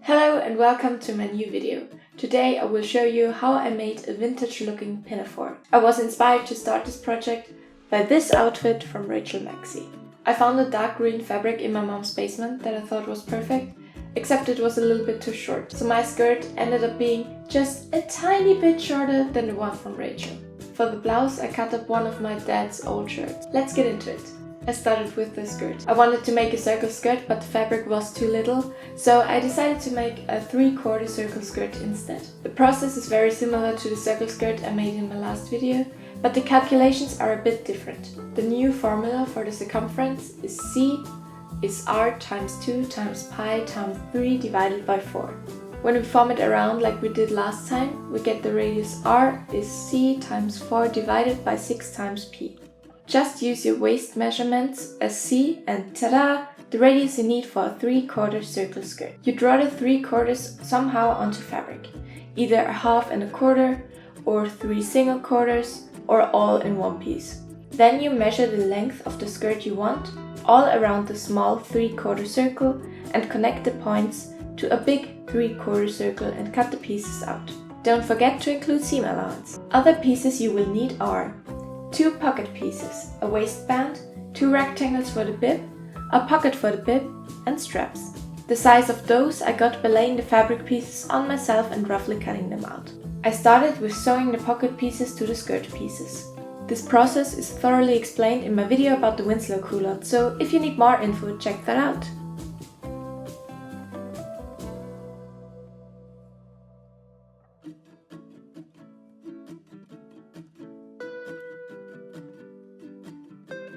Hello and welcome to my new video. Today I will show you how I made a vintage looking pinafore. I was inspired to start this project by this outfit from Rachel Maksy. I found a dark green fabric in my mom's basement that I thought was perfect, except it was a little bit too short, so my skirt ended up being just a tiny bit shorter than the one from Rachel. For the blouse I cut up one of my dad's old shirts. Let's get into it. I started with the skirt. I wanted to make a circle skirt, but the fabric was too little, so I decided to make a 3/4 circle skirt instead. The process is very similar to the circle skirt I made in my last video, but the calculations are a bit different. The new formula for the circumference is C is R times 2 times pi times 3 divided by 4. When we form it around like we did last time, we get the radius R is C times 4 divided by 6 times P. Just use your waist measurements as C and ta-da! The radius you need for a 3/4 circle skirt. You draw the 3/4 somehow onto fabric, either a half and a quarter, or 3 single quarters, or all in one piece. Then you measure the length of the skirt you want, all around the small 3/4 circle, and connect the points to a big 3/4 circle and cut the pieces out. Don't forget to include seam allowance. Other pieces you will need are 2 pocket pieces, a waistband, 2 rectangles for the bib, a pocket for the bib, and straps. The size of those I got by laying the fabric pieces on myself and roughly cutting them out. I started with sewing the pocket pieces to the skirt pieces. This process is thoroughly explained in my video about the Winslow culotte, so if you need more info, check that out.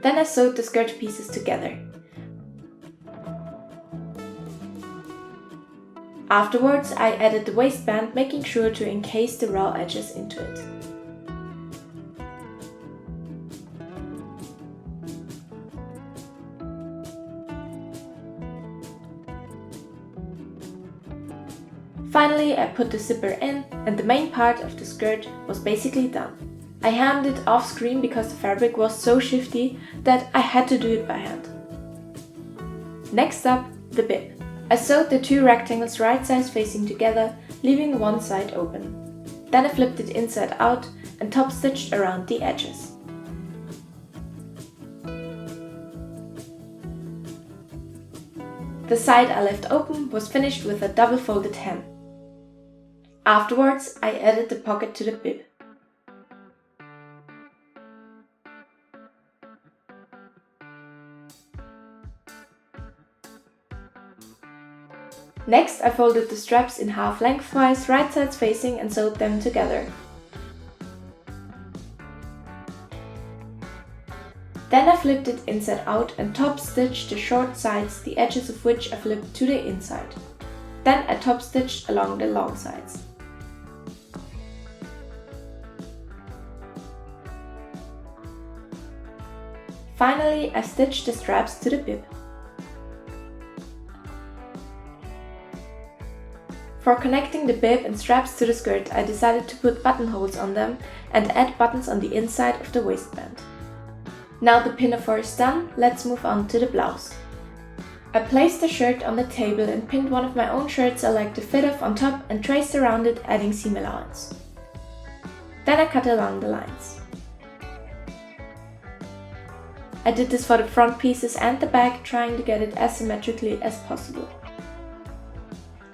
Then I sewed the skirt pieces together. Afterwards, I added the waistband, making sure to encase the raw edges into it. Finally, I put the zipper in, and the main part of the skirt was basically done. I hemmed it off screen because the fabric was so shifty that I had to do it by hand. Next up, the bib. I sewed the 2 rectangles right sides facing together, leaving one side open. Then I flipped it inside out and top stitched around the edges. The side I left open was finished with a double folded hem. Afterwards, I added the pocket to the bib. Next, I folded the straps in half lengthwise, right sides facing, and sewed them together. Then I flipped it inside out and top stitched the short sides, the edges of which I flipped to the inside. Then I top stitched along the long sides. Finally, I stitched the straps to the bib. For connecting the bib and straps to the skirt, I decided to put buttonholes on them and add buttons on the inside of the waistband. Now the pinafore is done, let's move on to the blouse. I placed the shirt on the table and pinned one of my own shirts I liked the fit of on top and traced around it, adding seam allowance. Then I cut along the lines. I did this for the front pieces and the back, trying to get it as symmetrically as possible.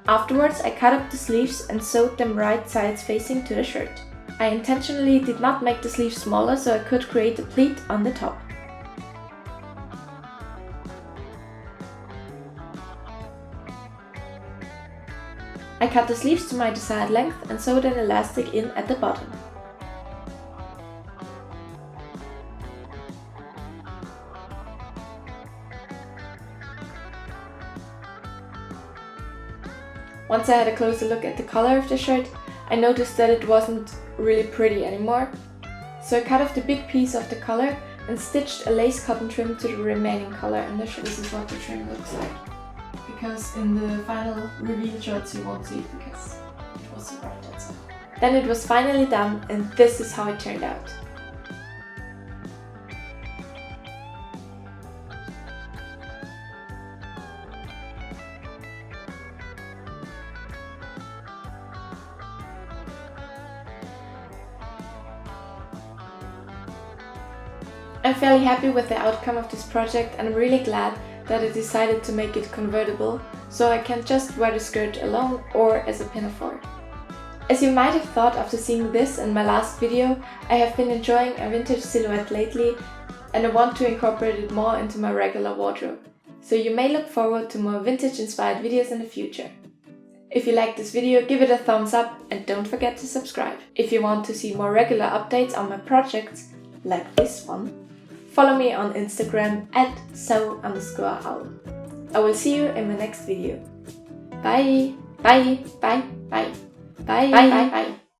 Afterwards, I cut up the sleeves and sewed them right sides facing to the shirt. I intentionally did not make the sleeves smaller so I could create a pleat on the top. I cut the sleeves to my desired length and sewed an elastic in at the bottom. Once I had a closer look at the color of the shirt, I noticed that it wasn't really pretty anymore. So I cut off the big piece of the color and stitched a lace cotton trim to the remaining color in the shirt. This is what the trim looks like. Because in the final reveal shots you won't see it because it was so bright outside. Then it was finally done and this is how it turned out. I'm fairly happy with the outcome of this project, and I'm really glad that I decided to make it convertible so I can just wear the skirt alone or as a pinafore. As you might have thought after seeing this in my last video, I have been enjoying a vintage silhouette lately and I want to incorporate it more into my regular wardrobe. So you may look forward to more vintage inspired videos in the future. If you liked this video, give it a thumbs up and don't forget to subscribe. If you want to see more regular updates on my projects, like this one, follow me on Instagram at @so_owl. I will see you in my next video. Bye! Bye! Bye! Bye! Bye! Bye! Bye! Bye!